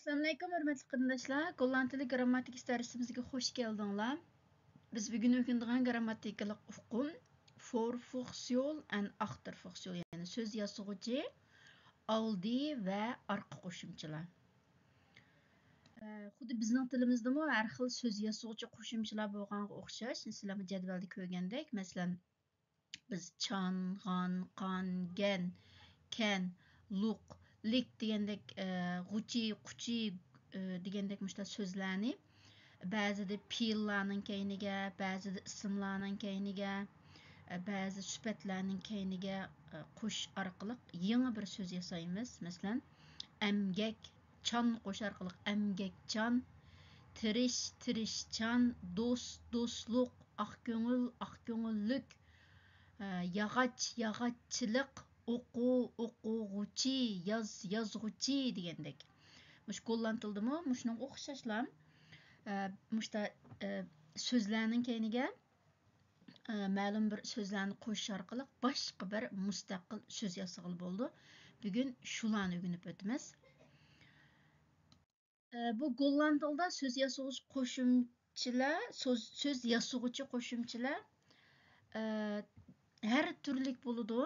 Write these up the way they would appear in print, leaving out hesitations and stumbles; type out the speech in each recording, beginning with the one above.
Assalamualaikum hörmətli qardaşlar. Golland tili grammatik dərsimizə xoş gəldinizlər. Biz bugün öyrəndiğimiz grammatikалық uqum forfuksiyon and achterfuksiyon, yəni söz yazıcı, aldı və arqa qoşumçalar. Xuddi bizning tilimizdəmi hər xil söz yazıcı qoşumçalar bolğanğa oxşaş. Sizlər cədvəldə ko'rgandek, məsələn, biz chan, g'an, qan, gen, ken, luq, lik degandek g'uchi, quchi degandek müşta sözlərni ba'zida fe'llarning keyniga, ba'zida ismlarning keyniga, ba'zi sifatlarning keyniga qo'shish orqali yangi bir so'z yasaymiz. Masalan, amgak, chan qo'shish orqali amgakchan, tirish, tirishchan, do'st, do'stluq, aq ko'ngil, aq ko'ngillik, yag'ach, yag'achchilik, o'qu, o'quvchi, yozg'uchi degandek. Mush qo'llantildimi? Mushning o'xshashlar. Mushta so'zlarning keyniga ma'lum bir so'zlarni qo'shish orqali boshqa bir mustaqil so'z yasag'il bo'ldi. Bugun shularni o'rganib o'tamiz. Bu golland tilida so'z yasag'uvchi qo'shimchalar, so'z yasag'uvchi qo'shimchalar har turlik bo'ladi.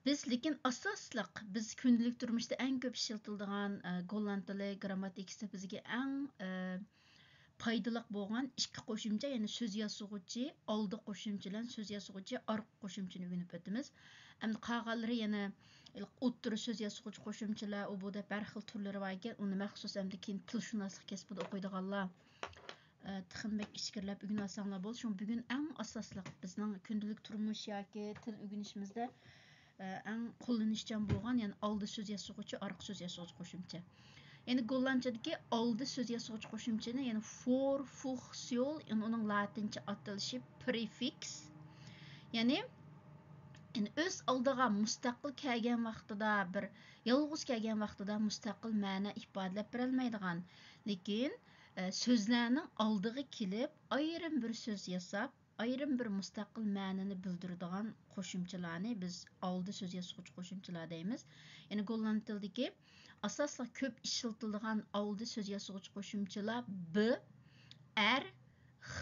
Biz lekin asosliq biz kundalik turmuşda eng ko'p ishlatiladigan golland tili grammatikasida bizga eng foydali bo'lgan ikki qo'shimcha, ya'ni so'z yasag'uvchi oldi qo'shimcha bilan so'z yasag'uvchi orqa qo'shimchani o'rganib o'tamiz. Endi qolganlari yana o'ttiri so'z yasag'uvchi qo'shimchalar, u bu deb har xil turlari bor ekan. Uni maxsus endi keyin tilshunoslik kasbida o'qiydiganlar tixinbek ishkirlab o'rganib olsanglar bo'ldi. Shu bugun eng asosliq bizning kundalik turmush yoki til o'rganishimizda eng qo'llanishchan bo'lgan, ya'ni oldi so'z yasag'uvchi, orqa so'z yasag'uvchi qo'shimcha. Ya'ni gollandchadagi oldi so'z yasag'uvchi qo'shimchani, ya'ni forfuksiyon, ya'ni uning latincha atalishi prefix. Ya'ni o'z oldiga mustaqil kelgan vaqtida, bir yolg'iz kelgan vaqtida mustaqil ma'no ifodalab berolmaydigan, lekin so'zlarning oldiga kelib ayrim bir so'z yasab, ayrim bir mustaqil ma'noni bildiradigan qo'shimchalarni biz oldi so'z yasag'uvchi qo'shimchalar deymiz. Ya'ni golland tilidagi asosli ko'p ishlatiladigan oldi so'z yasag'uvchi qo'shimchalar b, r, x,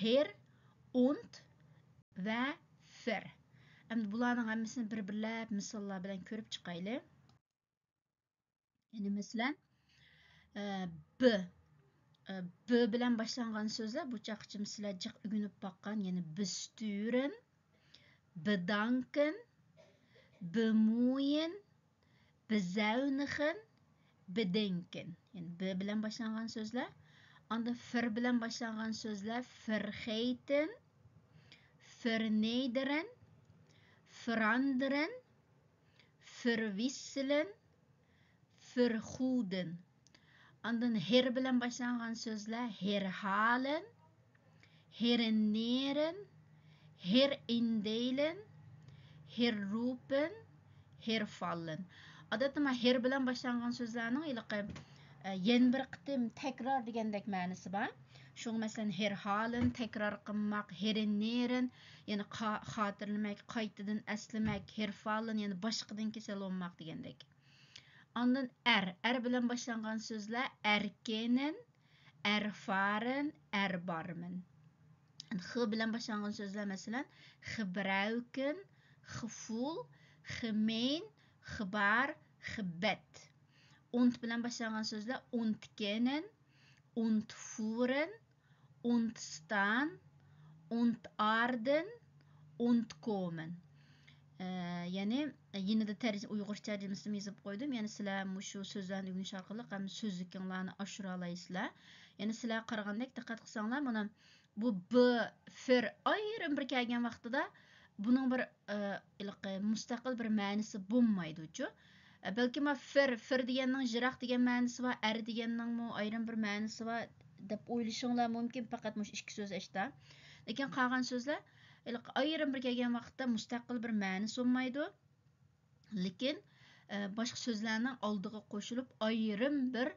her, und va fer. Endi bularning hammasini bir-birlab misollar bilan ko'rib chiqaylik. Ya'ni masalan, b bilan boshlangan so'zlar bu chaqchim sizlar jiq o'rganib boqqan, ya'ni besturen, bedanken, bemoeien, bezuinigen, bedenken. Yani b bilan boshlangan so'zlar. Anda fer bilan boshlangan so'zlar vergeten, vernederen, veranderen, verwisselen, vergoeden. Andan her bilan boshlangan so'zlar herhalen, herinneren, herindelen, herroepen, hervallen. Odatda her bilan boshlangan so'zlarning yana bir qitim takror degandek ma'nosi bor. Shu masalan herhalen takror qilmoq, herinneren ya'ni xotirlamak, qaytadan eslamak, hervallen ya'ni boshqadan kasal olmoq degandek. Ondan r bilan boshlangan so'zlar erkennen, ervaren, erbarmen. X bilan boshlangan so'zlar masalan gebruiken, gevoel, gemeen, gebaar, gebed. Und bilan boshlangan so'zlar ontkennen, ontvoeren, ontstaan, ontaarden, ontkomen. Ya'ni yenida Uyg'urcha tarjimasini yozib qo'ydim. Ya'ni sizlar shu so'zlarni o'rganish orqali ham so'zliklarni oshira olasizlar. Ya'ni sizlar qaragandek diqqat qilsanglar, mana bu b, fer ayrim bir kelgan vaqtida buning bir mustaqil bir ma'nosi bo'lmaydi-ku. Balki ma fer deganning jiroq degan ma'nosi va r deganning ayrim bir ma'nosi va deb o'ylashinglar mumkin, faqat mush ikki so'z ishda. Lekin qolgan so'zlar ayrim bir kelgan vaqtda mustaqil bir ma'nosi bo'lmaydi. Lekin boshqa so'zlarning oldiga qo'shilib ayrim bir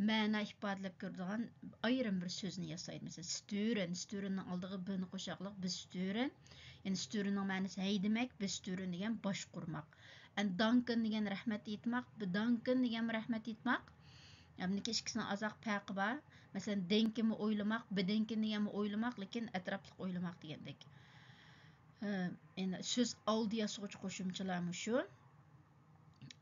ma'no ifodalab ko'radigan ayrim bir so'zni yasaydi. Masalan, sturenning oldiga bni qo'shaqliq biz sturen. Ya'ni sturenning ma'nosi haydamak, biz sturen degan boshqurmoq. danken degan rahmat aytmoq, bedanken degan rahmat aytmoq. Amniki ikkisining azoq farqi bor. Masalan, denkimi o'ylamoq, bedenkin deganmi o'ylamoq, lekin atrofliq o'ylamoq degandek. Endi so'z oldi yasag'uvchi qo'shimchalarmi shu.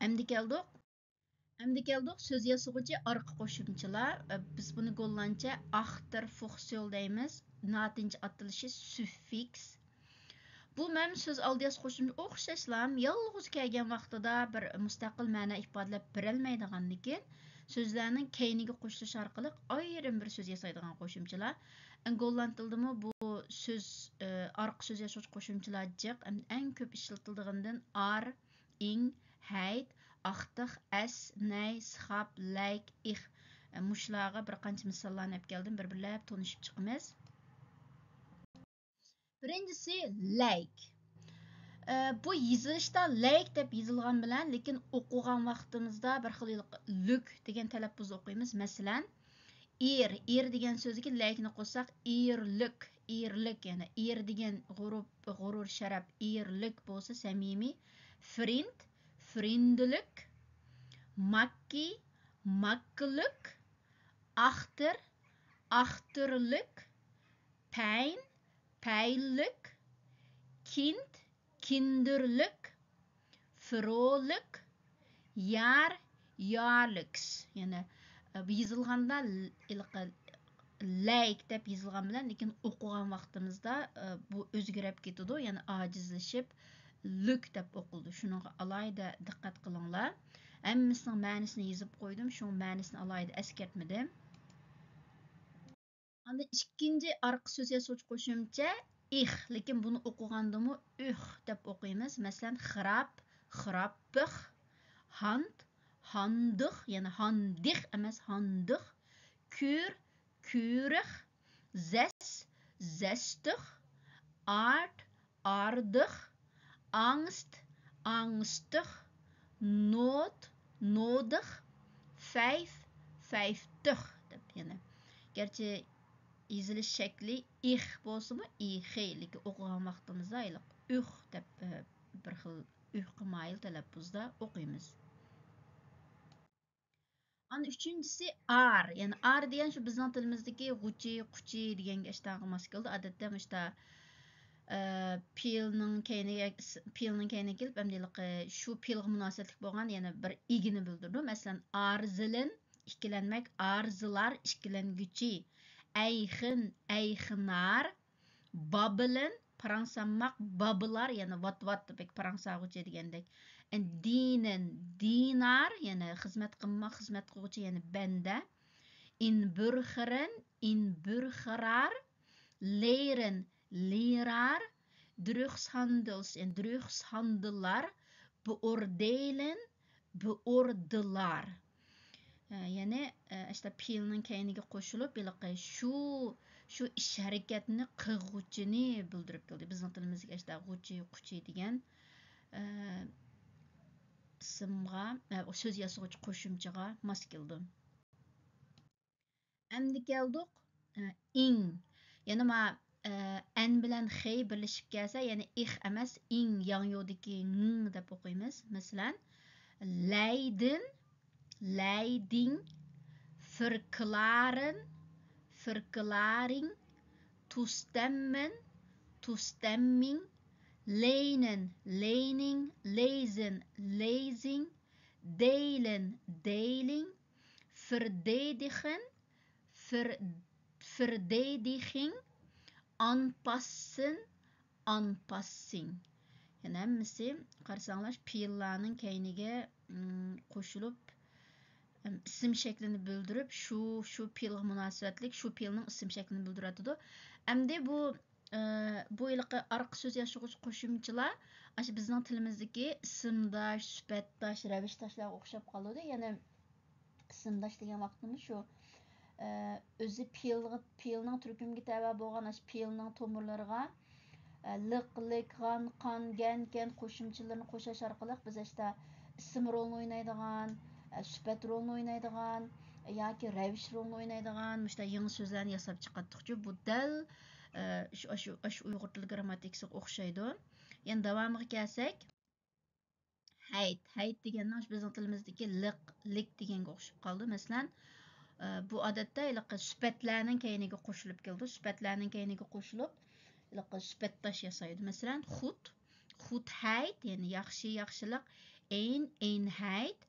Endi keldik so'z yasag'uvchi orqa qo'shimchalar. Biz buni gollandcha achtervoegsel deymiz. Notinch atilishi suffiks. Bu mem söz aldiyas qo'shimcha o'xshashlam yolg'iz kelgan vaqtida bir mustaqil ma'no ifodalab berolmaydiganligi so'zlarning keyniga qo'shilish orqali ayrim bir so'z yasaydigan qo'shimchalar. Golland tilidami bu so'z orqa so'z yasovchi qo'shimchalar jiq eng ko'p ishlatiladigandan ar, ing, hayt, axtiq, as, nay, schap, layk, ix mushlarga bir qancha misollarni olib keldim, bir-birlab tanishib chiqamiz. Birincisi like. Bu yezilishda like deb yezilgan bilan, lekin o'qigan vaqtimizda bir xil lük degan talaffuzda o'qiymiz. Masalan, er degan so'zga like ni qo'shsak, erlik, ya'ni er degan g'urur, sharaf, erlik bo'lsa samimiy, friend, friendlik, makki, makkilik, axtir, axtirlik, payn, paylik, kind, kinderlik, vrolik, yar, yarliks. Yani yezilganda like deb yezilgan bilan, lekin o'qigan vaqtimizda bu o'zgarib ketadi, ya'ni ajizlashib lük deb o'qildi. Shunga alayda diqqat qilinglar. Hammasining ma'nosini yezib qo'ydim, shu ma'nosini alayda eskartmadim. Anda ikkinchi orqa so'z yasovchi qo'shimcha ix, lekin buni o'qigandimi deb o'qiymiz. Masalan, xirab, xirabbix, hand, handix, ya'ni handix emas handix, kür, kürix, zes, zestix, art, ardix, angst, angstix, nood, nodig, vijf, vijftig deb yani. Gerçi yezilish shakli ix bo'lsa-mu, lekin o'qigan vaqtimizda deb bir xil mayil talaffuzda o'qiymiz. Ana üçüncüsü ar, yani ar degan shu bizning tilimizdagi g'uchi, quchi deganga ishtaga mos keldi. Odatda ishta pilning keyniga kelib, hamdiliqi shu pilga munosabatli bo'lgan yana bir igini bildirdi. Masalan, arzilin, ikkilanmak, arzilar, ikkilanguchi, ayxin, ayxinar, babılın, parangsanmak, babılar, yani vat debek parangsag'uchi degandek. Dinin, dinar, yani xizmat qilmoq, xizmat qiluvchi, yani banda. Inburgeren, leren, leraar, drugshandels, en drugshandelar, beoordelen, beoordelaar. Yani işte pilning keyniga qo'shilib, shu ish harakatni qilg'uvchini bildirib keldi. Bizning tilimizga işte g'uchi, quchi degan ismga, so'z yasovchi qo'shimchaga mos keldi. Endi keldik ing. Yani ma an bilan xey birlashib kelsa, yani ix emas, ing yangyodagi ng deb o'qiymiz. Masalan, leiden, leiding, verklaren, verklaring, toestemmen, toestemming, lenen, lening, lezen, lezing, delen, deling, verdedigen, verdediging, anpassen, anpassing. Yani hemmisi qarasanglar piyillarning keyniga qo'shilib ism şeklini bildirib, şu piyilga munosabatlik, şu piyilning ism şeklini bildiradi. Endi bu ilqi orqa so'z yasovchi qo'shimchalar ash bizning tilimizdagi ismdosh, sifatdosh, ravishdoshlarga o'xshab qoladi. Ya'ni ismdosh degan vaqtimiz shu o'zi piyilning turkumiga tava bo'lgan ash piyilning tomirlariga liq, qan, gan qo'shimchalarini qo'shash orqali biz işte ism rolini o'ynaydigan, sifat rolini o'ynaydigan yoki ravish rolini o'ynaydigan işte yangi so'zlarni yasab chiqatdik. Bu dal shu uyg'ur tili grammatikasiga o'xshaydi. Endi davomiga kelsak, Hayt deganning bizning tilimizdagi lik deganga o'xshab qoldi. Masalan, bu odatda iliq sifatlarning keyiniga qo'shilib keldi. Sifatlarning keyiniga qo'shilib, iliq sifatdosh yasaydi. Masalan, xut hayt, ya'ni yaxshilik, einheit,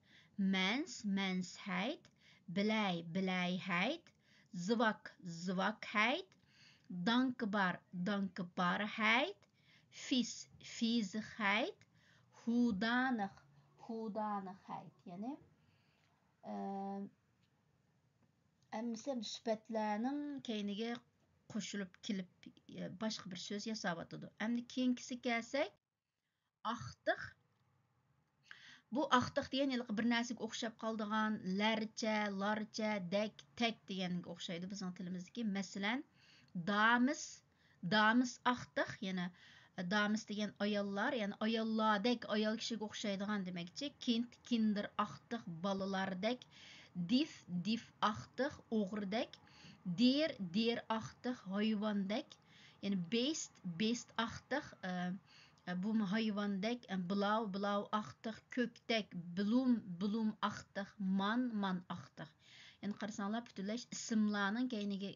mensheit, bilay zwakheid, dankbaarheid, viezigheid, hoedanigheid. Yani әмісі сүпәтләрнің кейініге qo'shilib kelib boshqa bir so'z yasavatidi. Endi keyingisi kelsak, aqtiq. Bu aqtiq degan bir narsaga o'xshab qoldigan larcha, tek deganga o'xshaydi bizning tilimizdagi. Masalan, damis aqtiq, yana damis degan ayollar, ya'ni ayollardek, ayol kishiga o'xshaydigan demakchi. Kinder aqtiq, bolalardek, dif aqtiq, o'g'ridek, der aqtiq, hayvondek, ya'ni beest aqtiq, bu hayvondek, blau aqtiq, ko'kdek, bloom aqtiq, man aqtiq. Yani qarasanglar butunlay ismlarning keyiniga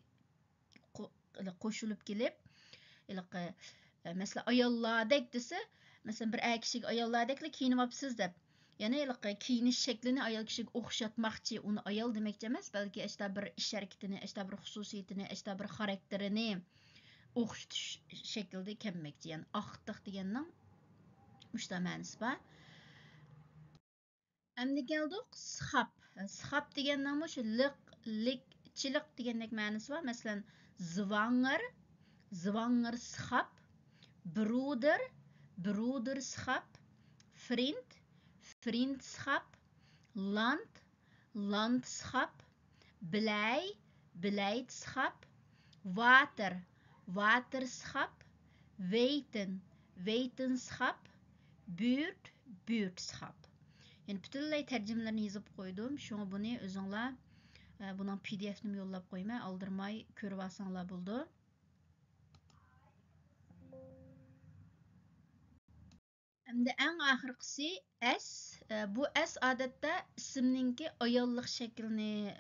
qo'shilib kelib, mesela ayollardek desa, mesela bir kishiga ayollardekli kiyinyapsiz deb, yani kiyinish shaklini ayol kishiga o'xshatmoqchi, uni ayol demakchi emas, balki ishda bir ish harakatini, ishda bir xususiyatini, ishda bir xarakterini o'xshatish shaklida kelmoqchi. Yani aqtiq deganning uchta ma'nosi bor. Endi keldik sxab. Sxab deganning shu likchilik degandek ma'nosi bor. Masalan, zwanger sxab, broederschap, vriendschap, landschap, blijdschap, waterschap, wetenschap, buurtschap. Yani bütünlay tercümelerini yazıp koydum. Şunu bunu özünler bunun PDF'ini yollab koymay, aldırmay körüp alsanlar buldu. Endi eng axırqısı bu odatda ismninki ayollik shaklini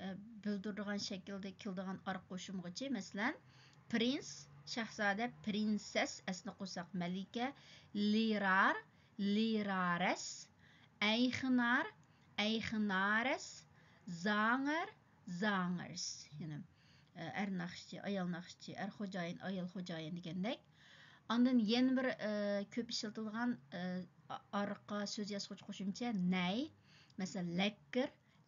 bildiradigan shaklda keladigan arq qo'shimg'ichi. Masalan, prins, shahzoda, prinses, asli qo'saq malika, lirares, eigenares, zangers. Yani er naqshchi, ayol naqshchi, er xo'jayin, ayol xo'jayin degandek. Ondan yeni bir köp işletilgan arqa söz yazgıç qo'shimcha nay. Mesela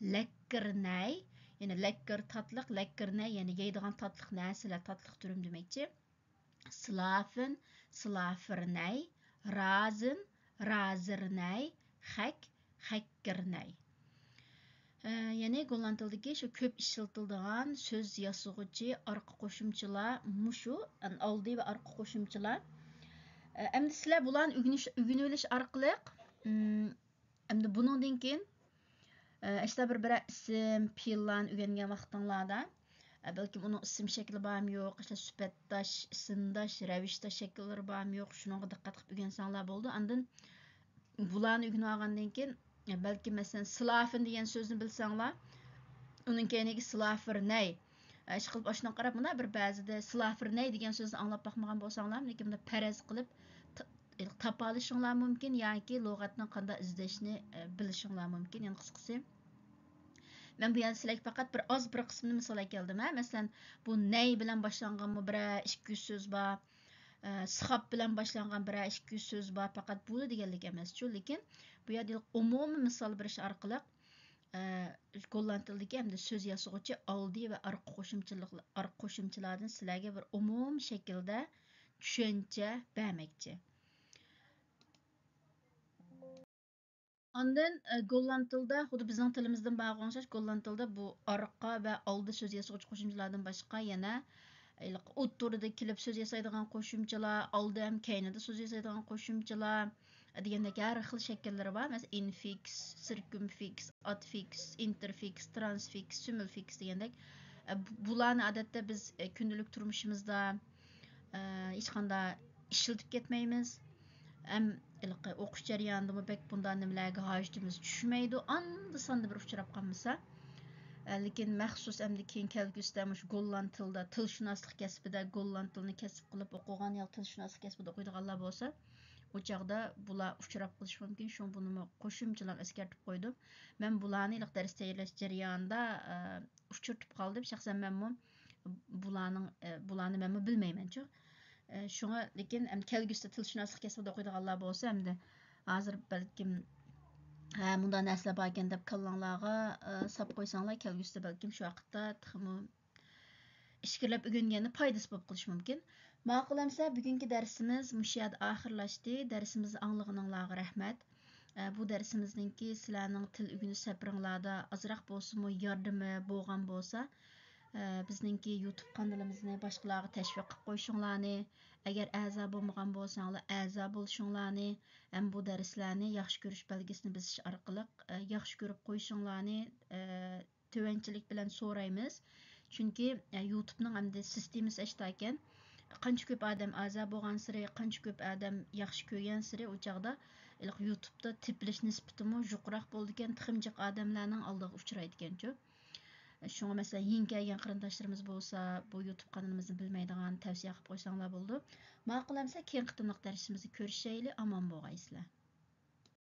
lekker nay. Yani lekker tatlık, lekker nay. Yani yeydigan tatlık narsalar, tatlık türüm demekçi. Slafen nay. Razer nay. Hacker nay. Yani Golland tildagi şu köp işletildigan söz yazgıcı arqa qo'shimchalar mushu, oldi va arqa qo'shimchalar. Endi sizlar bularni o'rganib orqali endi buningdan keyin işte bir ism, fe'llarni o'rgangan vaqtinglarda balki uning ism shakli bormi yo'q, işte sifatdosh, ismdosh, ravishdosh shakllari bormi yo'q, shunga diqqat qilib o'rgansanglar bo'ldi. Ondan bularni o'rganib olgandan keyin balki masalan slafen degan so'zni bilsanglar, uning keyingi slafernay ish qilib oshuna qarab bunda bir ba'zida slafernay degan so'zni anglab boqmagan bo'lsanglar, lekin bunda paraz qilib topa olishinglar mumkin yoki lug'atni qanday izlashni bilishinglar mumkin. Yani qisqasi men bu yerda sizlarga faqat bir qismini misol keldim. Masalan, bu nay bilan boshlangan bir ikki so'z bor. Sxab bilan boshlangan bir ikki so'z bor. Faqat bu deganlik emas-ku, lekin bu yerda umumiy misol berish orqali Golland tilidagi hamda so'z yasag'uvchi oldi va arqa qo'shimchalardan sizlarga bir umum shaklda tushuncha bermoqchi. Ondan Golland tilida, xuddi bizning tilimizdan bag'langan Golland tilida bu arqa va oldi so'z yasag'uvchi qo'shimchalardan boshqa yana o'ttirida kelib so'z yasaydigan qo'shimchalar, oldi ham keynida so'z yasaydigan qo'shimchalar degandek har xil shakllari bor. Masalan, infix, circumfix, adfix, interfix, transfix, simulfix degandek. Bularni odatda biz kundalik turmushimizda hech qanday ishlatib ketmaymiz. ilqi o'qish jarayonida bek bundan nimalarga hojatimiz tushmaydi. Anda sonda bir uchrab qolmasa. Lekin maxsus endi keyin kelgusida mush golland tilda, tilshunoslik kasbida golland tilini kasb qilib o'qigan yoki tilshunoslik kasbida o'qiydiganlar bo'lsa, o chaqda bular uchrab qilish mumkin. Shu buni qo'shimchalar eskartib qo'ydim. Men bularni ilq dars tayyorlash jarayonida uchirtib qoldim. Shaxsan menmi bularni menmi bilmayman-ku. Şuna lekin kelgusida tilshunoslik kasbida o'qiydiganlar bo'lsa, endi hozir balkim bundan narsalar bor ekan deb kallanglarga sap qo'ysanglar, kelgusida balkim shu vaqtda texmi ishkirlab o'rganganda foydasi bo'lib qolishi mumkin. Ma'qulamsa, bugungi darsimiz mush yerda oxirlashdi. Darsimizni anglaganinglarga rahmat. Bu darsimizningki sizlarning til o'rganish safaringlarda ozroq bo'lsa-mu yordami bo'lgan bo'lsa, bizningki YouTube kanalimizni boshqalarga tashviq qilib qo'yishinglarni, agar a'zo bo'lmagan bo'lsanglar, a'zo bo'lishinglarni, ham bu darslarni yaxshi ko'rish belgisini bosish orqali yaxshi ko'rib qo'yishinglarni tovanchilik bilan so'raymiz. Chunki YouTube'ning hamda sistemasi ashta ekan. Qancha ko'p odam a'zo bo'lgan sari, qancha ko'p odam yaxshi ko'rgan sari u chaqda YouTube'da tiplish nisbatimi yuqroq bo'ldi ekan, tiximjiq odamlarning oldiga uchraydi ekan-ku. Şuna mesela yeni kelgan qarindoshlarimiz bo'lsa, bu YouTube kanalimizni bilmaydigan tavsiya qilib qo'ysanglar bo'ldi. Ma'qulamsa, keyin qitimliq darsimizni ko'rishaylik, omon bo'lg'aysizlar.